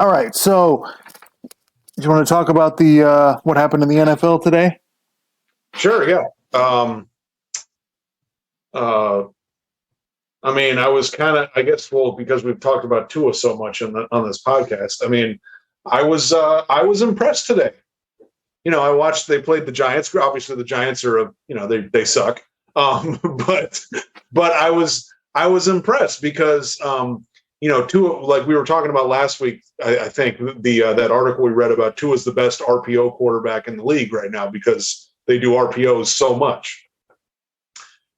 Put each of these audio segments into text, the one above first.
All right. So, do you want to talk about the what happened in the NFL today? Sure. Yeah. I mean, I was kind of, I guess, well, because we've talked about Tua so much on this podcast. I mean, I was impressed today. I watched. They played the Giants. Obviously, the Giants are, they suck. But I was impressed because Tua, like we were talking about last week. I think that article we read about Tua is the best RPO quarterback in the league right now because they do RPOs so much,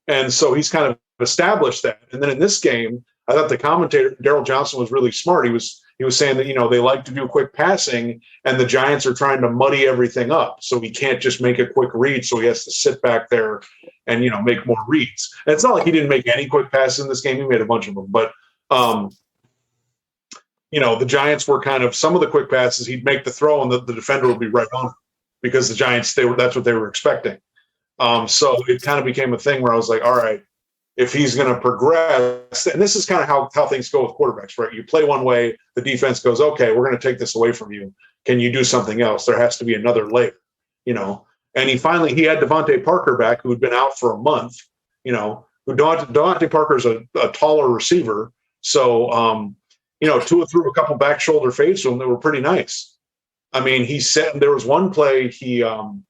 and so he's kind of established that. And then in this game, I thought the commentator Daryl Johnson was really smart. He was saying that they like to do quick passing, and the Giants are trying to muddy everything up, so he can't just make a quick read. So he has to sit back there and make more reads. And it's not like he didn't make any quick passes in this game; he made a bunch of them. But the Giants were kind of some of the quick passes. He'd make the throw, and the defender would be right on him because the Giants that's what they were expecting. So it kind of became a thing where I was like, all right, if he's going to progress, and this is kind of how things go with quarterbacks, right? You play one way, the defense goes, okay, we're going to take this away from you. Can you do something else? There has to be another layer, And he had Devontae Parker back, who had been out for a month, Devontae Parker's a taller receiver. So, Tua threw a couple back shoulder fades to him that were pretty nice. I mean, there was one play they were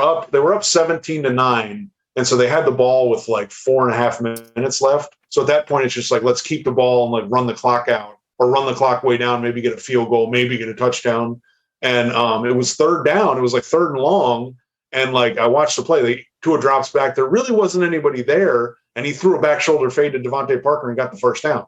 up 17-9. And so they had the ball with like 4.5 minutes left. So at that point, it's just like, let's keep the ball and like run the clock out or run the clock way down, maybe get a field goal, maybe get a touchdown. And it was third down. It was like third and long. And like, I watched the play, Tua drops back. There really wasn't anybody there. And he threw a back shoulder fade to Devontae Parker and got the first down.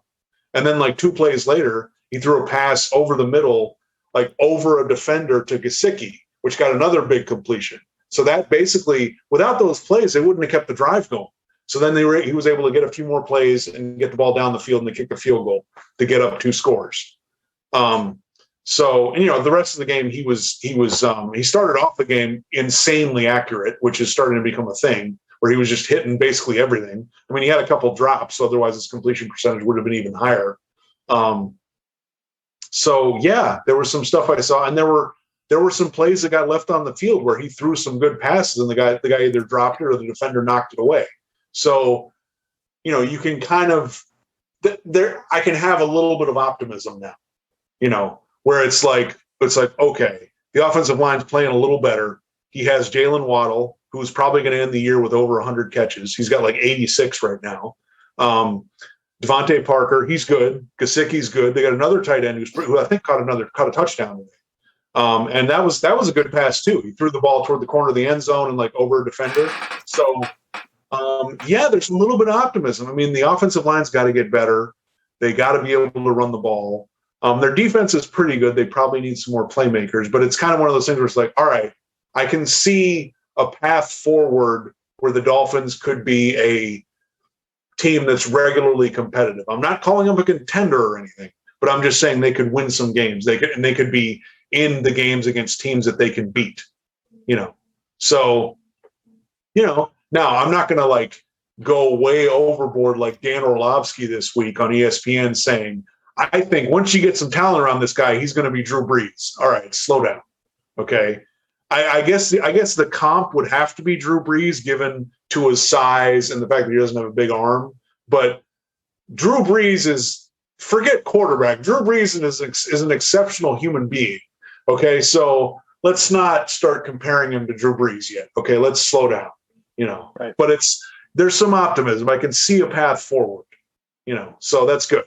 And then like 2 plays later, he threw a pass over the middle, like over a defender to Gesicki, which got another big completion. So that basically, without those plays, they wouldn't have kept the drive going. So then he was able to get a few more plays and get the ball down the field and they kick a field goal to get up 2 scores. So the rest of the game, he started off the game insanely accurate, which is starting to become a thing where he was just hitting basically everything. I mean, he had a couple drops, otherwise his completion percentage would have been even higher. So yeah, there was some stuff I saw, and there were some plays that got left on the field where he threw some good passes and the guy either dropped it or the defender knocked it away. So, you can kind of I can have a little bit of optimism now, where it's like, okay, the offensive line's playing a little better. He has Jalen Waddle, who's probably going to end the year with over 100 catches. He's got like 86 right now. Devontae Parker, he's good. Gesicki's good. They got another tight end who I think caught a touchdown today. And that was a good pass too. He threw the ball toward the corner of the end zone and like over a defender. So there's a little bit of optimism. I mean, the offensive line's got to get better. They got to be able to run the ball. Their defense is pretty good. They probably need some more playmakers, but it's kind of one of those things where it's like, all right, I can see a path forward where the Dolphins could be a team that's regularly competitive. I'm not calling them a contender or anything, but I'm just saying they could win some games. They could be in the games against teams that they can beat, So, now I'm not going to like go way overboard like Dan Orlovsky this week on ESPN saying, I think once you get some talent around this guy, he's going to be Drew Brees. All right, slow down. Okay. I guess the comp would have to be Drew Brees given to his size and the fact that he doesn't have a big arm. But Drew Brees forget quarterback. Drew Brees is an exceptional human being. Okay, so let's not start comparing him to Drew Brees yet. Okay, let's slow down, Right. But there's some optimism. I can see a path forward, so that's good.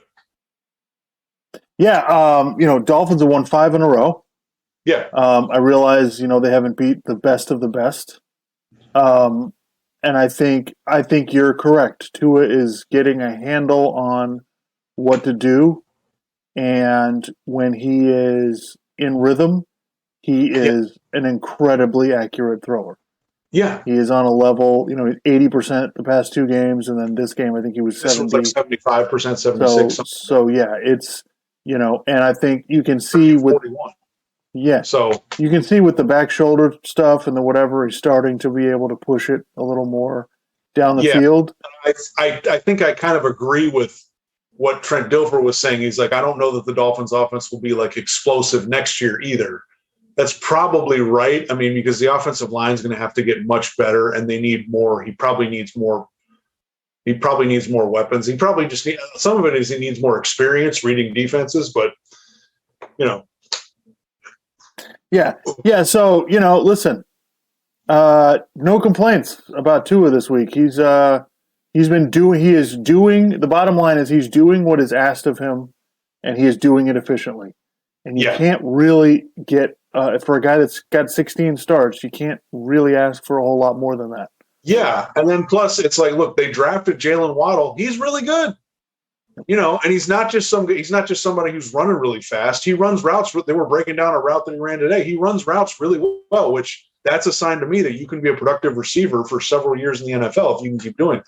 Yeah, Dolphins have won 5 in a row. Yeah. I realize, they haven't beat the best of the best. And I think you're correct. Tua is getting a handle on what to do. And when he is in rhythm, he is an incredibly accurate thrower. Yeah. He is on a level, 80% the past 2 games. And then this game, I think he was 70. This was like 75%, 76. So yeah, it's, and I think you can see with 41. Yeah. So you can see with the back shoulder stuff and the whatever, he's starting to be able to push it a little more down the field. I think I kind of agree with what Trent Dilfer was saying. He's like, I don't know that the Dolphins offense will be like explosive next year either. That's probably right. I mean, because the offensive line is going to have to get much better, and they need more. He probably needs more weapons. He probably just some of it is he needs more experience reading defenses, but Yeah. So, listen, no complaints about Tua this week. He is doing, the bottom line is he's doing what is asked of him, and he is doing it efficiently. And you can't really get, for a guy that's got 16 starts, you can't really ask for a whole lot more than that. Yeah. And then plus it's like, look, they drafted Jalen Waddle. He's really good. And he's not just somebody who's running really fast. He runs routes. They were breaking down a route that he ran today. He runs routes really well, which that's a sign to me that you can be a productive receiver for several years in the NFL if you can keep doing that.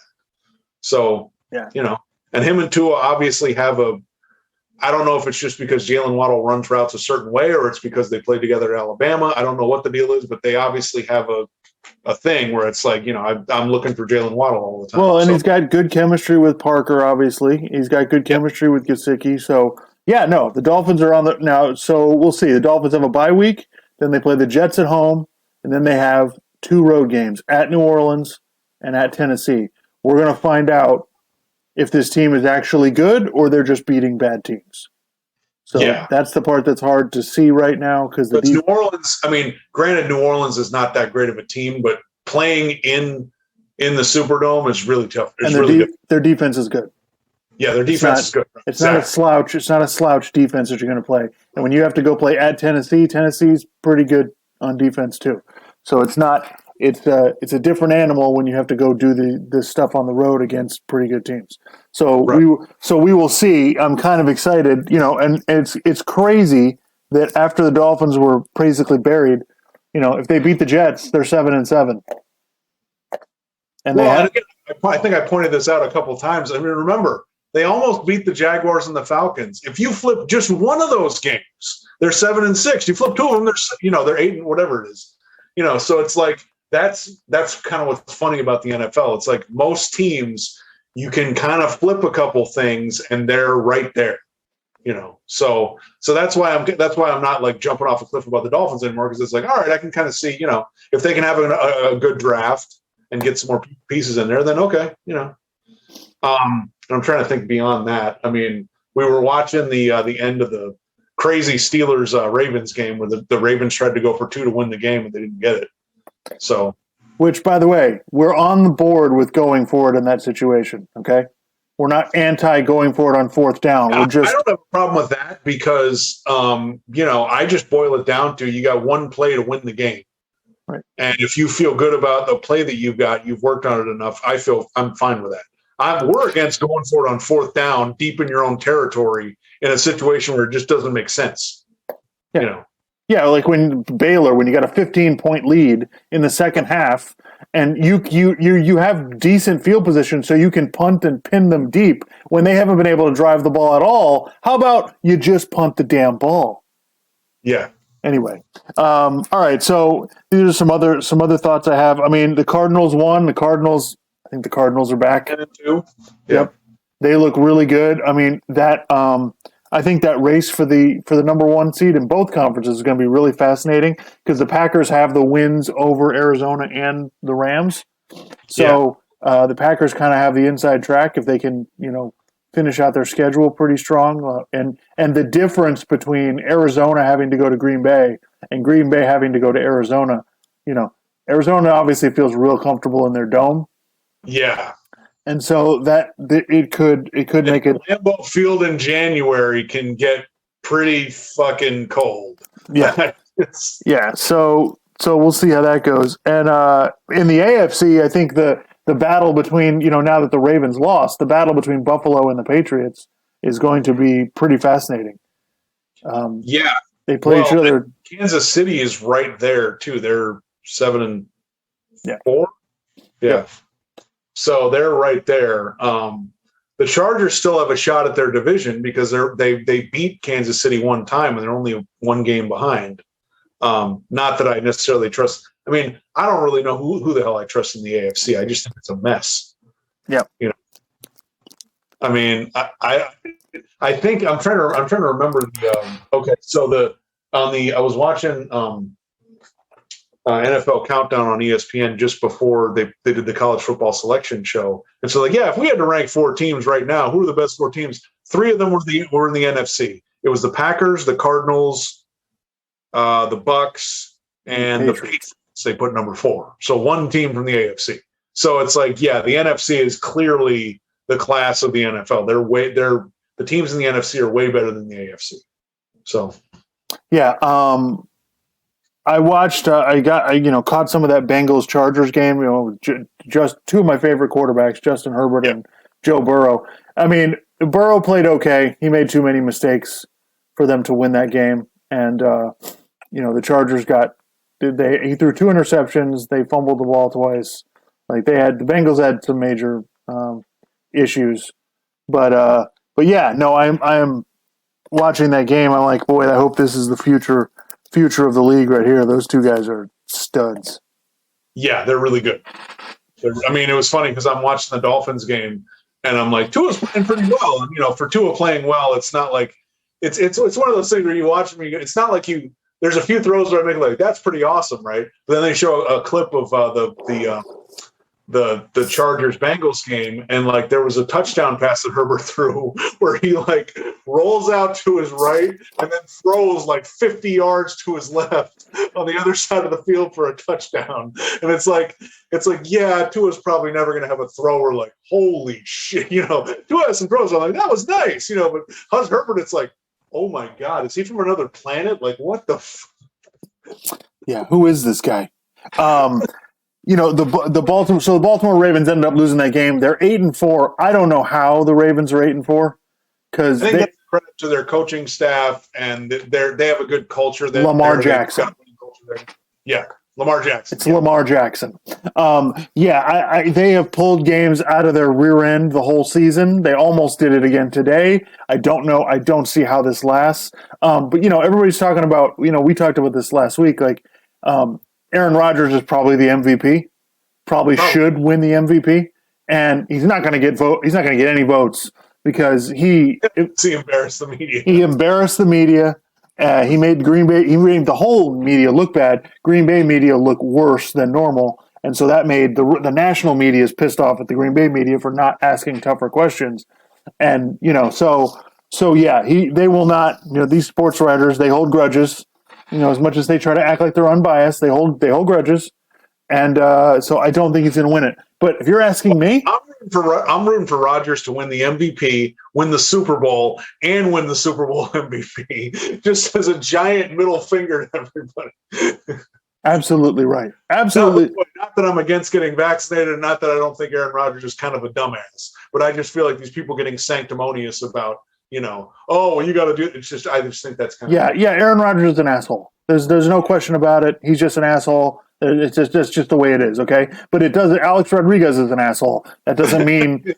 So, and him and Tua obviously have I don't know if it's just because Jalen Waddle runs routes a certain way or it's because they played together at Alabama. I don't know what the deal is, but they obviously have a thing where it's like, I'm looking for Jalen Waddle all the time. Well, and he's got good chemistry with Parker, obviously. He's got good chemistry with Gesicki. So, the Dolphins are on now. So we'll see. The Dolphins have a bye week. Then they play the Jets at home. And then they have 2 road games at New Orleans and at Tennessee. We're going to find out if this team is actually good or they're just beating bad teams. So that's the part that's hard to see right now because New Orleans. I mean, granted, New Orleans is not that great of a team, but playing in the Superdome is really tough. Their defense is good. Yeah, their defense is good. It's not a slouch. It's not a slouch defense that you're going to play. And when you have to go play at Tennessee, Tennessee's pretty good on defense too. So it's not. It's a different animal when you have to go do this stuff on the road against pretty good teams. So we will see. I'm kind of excited, and it's crazy that after the Dolphins were basically buried, if they beat the Jets, they're 7-7. And I think I pointed this out a couple times. I mean, remember they almost beat the Jaguars and the Falcons. If you flip just one of those games, they're 7-6. You flip 2 of them, they're 8 and whatever it is. So it's like. That's kind of what's funny about the NFL. It's like most teams, you can kind of flip a couple things and they're right there, So that's why I'm not like jumping off a cliff about the Dolphins anymore because it's like, all right, I can kind of see, if they can have a good draft and get some more pieces in there, then okay, I'm trying to think beyond that. I mean, we were watching the end of the crazy Steelers Ravens game where the Ravens tried to go for 2 to win the game and they didn't get it. So, which, by the way, we're on the board with going for it in that situation. Okay, we're not anti going for it on 4th down. I don't have a problem with that because, I just boil it down to you got one play to win the game, right? And if you feel good about the play that you've got, you've worked on it enough. I'm fine with that. We're against going for it on 4th down, deep in your own territory, in a situation where it just doesn't make sense. Yeah. Yeah, like when you got a 15-point lead in the second half, and you have decent field position, so you can punt and pin them deep when they haven't been able to drive the ball at all. How about you just punt the damn ball? Yeah. Anyway, all right. So these are some other thoughts I have. I mean, the Cardinals won. I think the Cardinals are back. 10-2. Yep, they look really good. I mean that. I think that race for the number 1 seed in both conferences is going to be really fascinating because the Packers have the wins over Arizona and the Rams. So the Packers kind of have the inside track if they can, finish out their schedule pretty strong. And the difference between Arizona having to go to Green Bay and Green Bay having to go to Arizona, Arizona obviously feels real comfortable in their dome. Yeah. And so that it could make it. Lambeau Field in January can get pretty fucking cold. Yeah, yeah. So we'll see how that goes. And in the AFC, I think the battle between now that the Ravens lost, the battle between Buffalo and the Patriots is going to be pretty fascinating. They play each other. Kansas City is right there too. They're 7-4. Yeah. So they're right there. The Chargers still have a shot at their division because they beat Kansas City one time and they're only 1 game behind. Not that I necessarily trust. I mean, I don't really know who the hell I trust in the AFC. I just think it's a mess. Yeah. I mean, I think I'm trying to remember the okay. So I was watching NFL Countdown on ESPN just before they did the college football selection show, and so like, yeah, if we had to rank 4 teams right now, who are the best 4 teams? 3 of them were in the NFC. It was the Packers, the Cardinals, the Bucks, and the Patriots. They put number 4. So 1 team from the AFC. So it's like, yeah, the NFC is clearly the class of the NFL. The teams in the NFC are way better than the AFC. So, yeah. I watched. I caught some of that Bengals Chargers game. Just 2 of my favorite quarterbacks, Justin Herbert and Joe Burrow. I mean, Burrow played okay. He made too many mistakes for them to win that game, and the Chargers he threw 2 interceptions. They fumbled the ball twice. Like the Bengals had some major issues, but yeah, no, I am watching that game. I'm like, boy, I hope this is the future of the league right here. Those 2 guys are studs. Yeah, they're really good. It was funny because I'm watching the Dolphins game and I'm like, Tua's playing pretty well. And, for Tua playing well, it's not like it's one of those things where you watch him. It's not like there's a few throws where I make like, that's pretty awesome, right? But then they show a clip of the Chargers Bengals game, and like there was a touchdown pass that Herbert threw where he like rolls out to his right and then throws like 50 yards to his left on the other side of the field for a touchdown. And it's like yeah, Tua's probably never going to have a thrower like, holy shit, Tua has some throws. I'm like, that was nice, but Hus Herbert, it's like, oh my God, is he from another planet? Like, what the Yeah, who is this guy? The Baltimore Ravens ended up losing that game. They're 8-4. I don't know how the Ravens are 8-4 because they get credit to their coaching staff and they have a good culture. Lamar Jackson. Yeah, Lamar Jackson. It's Lamar Jackson. They have pulled games out of their rear end the whole season. They almost did it again today. I don't know. I don't see how this lasts. But everybody's talking about. We talked about this last week. Like. Aaron Rodgers is probably the MVP. Probably should win the MVP, and he's not going to get He's not going to get any votes because he embarrassed the media. He embarrassed the media. He made Green Bay. He made the whole media look bad. Green Bay media look worse than normal, and so that made the national media is pissed off at the Green Bay media for not asking tougher questions. And so yeah, they will not. These sports writers, they hold grudges. As much as they try to act like they're unbiased, they hold grudges, and so I don't think he's going to win it. But if you're asking me, I'm rooting for Rodgers to win the MVP, win the Super Bowl, and win the Super Bowl MVP, just as a giant middle finger to everybody. Absolutely right. Absolutely. Not that I'm against getting vaccinated, and not that I don't think Aaron Rodgers is kind of a dumbass, but I just feel like these people getting sanctimonious about. You got to do it. It's just, I just think that's kind of. Yeah. Aaron Rodgers is an asshole. There's no question about it. He's just an asshole. It's just the way it is. Okay. But it doesn't, Alex Rodriguez is an asshole. That doesn't mean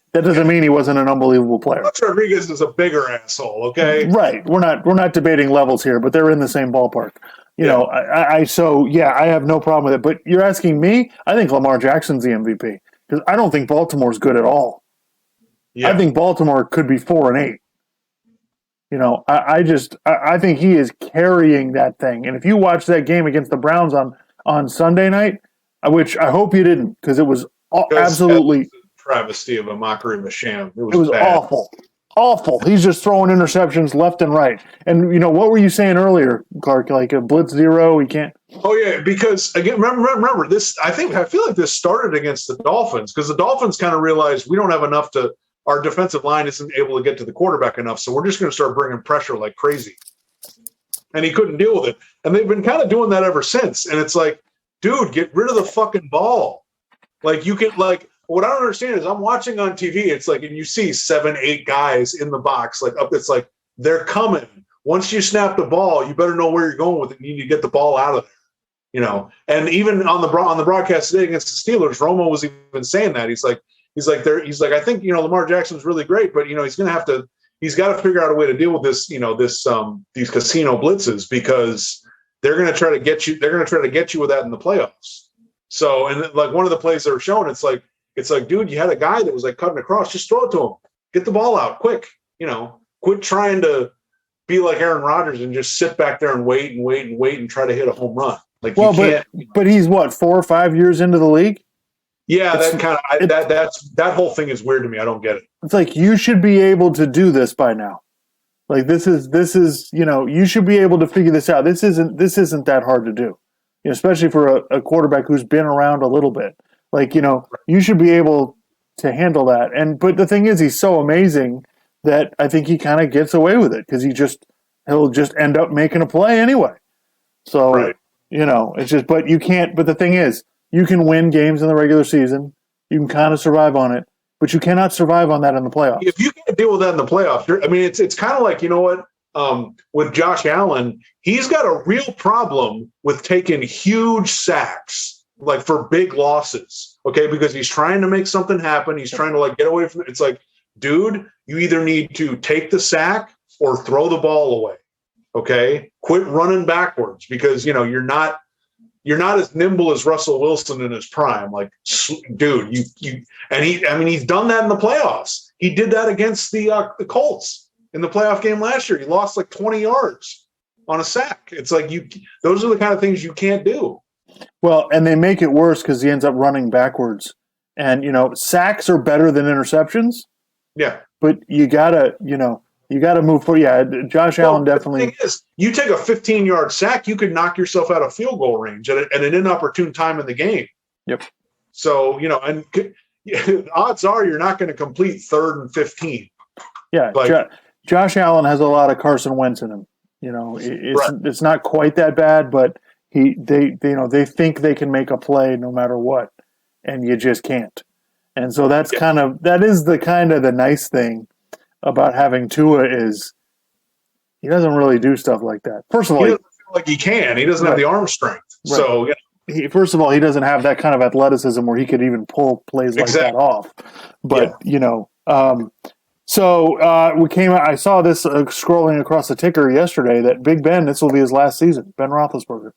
he wasn't an unbelievable player. Alex Rodriguez is a bigger asshole. Okay. Right. We're not debating levels here, but they're in the same ballpark. I have no problem with it, but you're asking me, I think Lamar Jackson's the MVP because I don't think Baltimore's good at all. Yeah. I think Baltimore could be 4-8. I think he is carrying that thing. And if you watch that game against the Browns on Sunday night, which I hope you didn't, because it was absolutely a travesty of a mockery of a sham. It was awful. He's just throwing interceptions left and right. And what were you saying earlier, Clark? Like a blitz zero, he can't. Oh yeah, because again, remember this. I feel like this started against the Dolphins because the Dolphins kind of realized we don't have enough to. Our defensive line isn't able to get to the quarterback enough, so we're just going to start bringing pressure like crazy. And he couldn't deal with it. And they've been kind of doing that ever since. And it's like, dude, get rid of the fucking ball. Like, you can, like, what I don't understand is I'm watching on TV, it's like, and you see 7-8 guys in the box, like, up, it's like, they're coming. Once you snap the ball, you better know where you're going with it. You need to get the ball out of there, And even on the broadcast today against the Steelers, Romo was even saying that. He's like, I think, Lamar Jackson's really great, but, he's got to figure out a way to deal with this, these casino blitzes because they're going to try to get you. They're going to try to get you with that in the playoffs. So, and like one of the plays they were showing, it's like, dude, you had a guy that was like cutting across, just throw it to him. Get the ball out quick. Quit trying to be like Aaron Rodgers and just sit back there and wait and try to hit a home run. Like you can't. But he's what, 4 or 5 years into the league? Yeah, that whole thing is weird to me. I don't get it. It's like you should be able to do this by now. Like this is you should be able to figure this out. This isn't that hard to do, especially for a quarterback who's been around a little bit. Like you should be able to handle that. But the thing is, he's so amazing that I think he kind of gets away with it because he'll just end up making a play anyway. So right. It's just. But you can't. But the thing is, you can win games in the regular season. You can kind of survive on it. But you cannot survive on that in the playoffs. If you can't deal with that in the playoffs, it's kind of like, with Josh Allen, he's got a real problem with taking huge sacks, like for big losses, okay? Because he's trying to make something happen. He's trying to get away from it. It's like, dude, you either need to take the sack or throw the ball away, okay? Quit running backwards because, you're not as nimble as Russell Wilson in his prime. Like, dude, he's done that in the playoffs. He did that against the Colts in the playoff game last year. He lost 20 yards on a sack. It's like those are the kind of things you can't do. Well, and they make it worse because he ends up running backwards. And, sacks are better than interceptions. Yeah. But you gotta move forward. Yeah, Josh Allen definitely. The thing is, you take a 15-yard sack, you could knock yourself out of field goal range at an inopportune time in the game. Yep. So, odds are you're not going to complete 3rd and 15. Yeah, Josh Allen has a lot of Carson Wentz in him. It's not quite that bad, but they think they can make a play no matter what, and you just can't. And so that is the nice thing about having Tua is he doesn't really do stuff like that. First of all, he doesn't feel like he can. He doesn't have the arm strength. Right. So, first of all, he doesn't have that kind of athleticism where he could even pull plays like that off. But so we came out. I saw this scrolling across the ticker yesterday that Big Ben, this will be his last season. Ben Roethlisberger.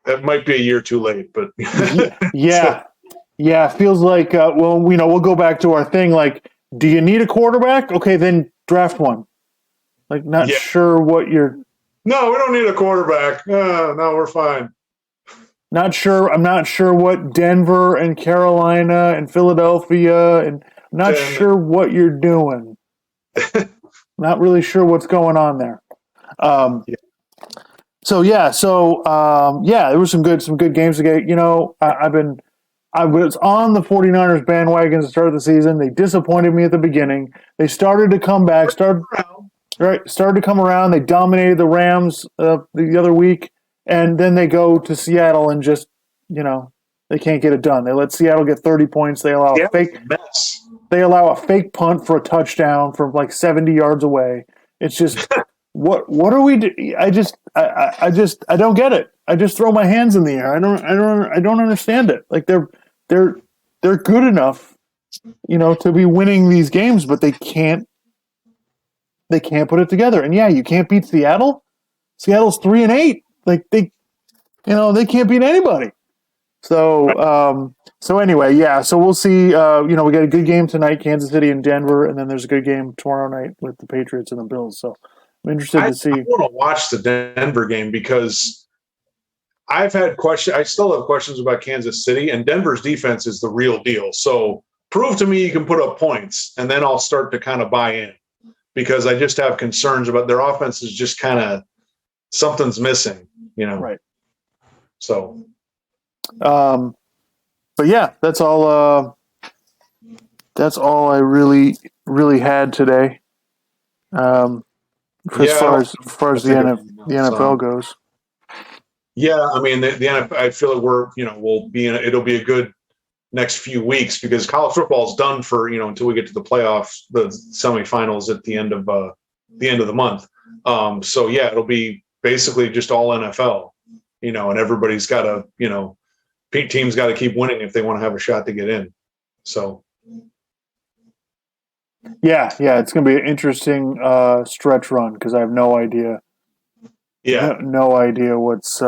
That might be a year too late, but yeah. Feels like we'll go back to our thing. Like, do you need a quarterback? Okay, then draft one. Like, not sure what you're. No, we don't need a quarterback. No, we're fine. Not sure. I'm not sure what Denver and Carolina and Philadelphia and I'm not sure what you're doing. Not really sure what's going on there. So there were some good games to get. I was on the 49ers bandwagon at the start of the season. They disappointed me at the beginning. They started to come back. Started to come around. They dominated the Rams the other week, and then they go to Seattle and just they can't get it done. They let Seattle get 30 points. They allow a fake punt for a touchdown from 70 yards away. It's just what are we do? I don't get it. I just throw my hands in the air. I don't understand it. Like they're good enough, to be winning these games, but they can't put it together. And you can't beat Seattle. Seattle's 3-8. Like they can't beat anybody. So anyway, so we'll see. We got a good game tonight, Kansas City and Denver, and then there's a good game tomorrow night with the Patriots and the Bills. So I'm interested to see. I want to watch the Denver game because I've had questions. I still have questions about Kansas City, and Denver's defense is the real deal. So prove to me you can put up points, and then I'll start to kind of buy in because I just have concerns about their offense is just kind of something's missing, Right. So. But yeah, that's all. That's all I really had today. As far as the NFL goes. Yeah, I mean the NFL. I feel like it'll be a good next few weeks because college football is done for until we get to the playoffs, the semifinals at the end of the month. So yeah, it'll be basically just all NFL. And everybody's got to teams got to keep winning if they want to have a shot to get in. So. Yeah, it's going to be an interesting stretch run because I have no idea. Yeah, no idea what's.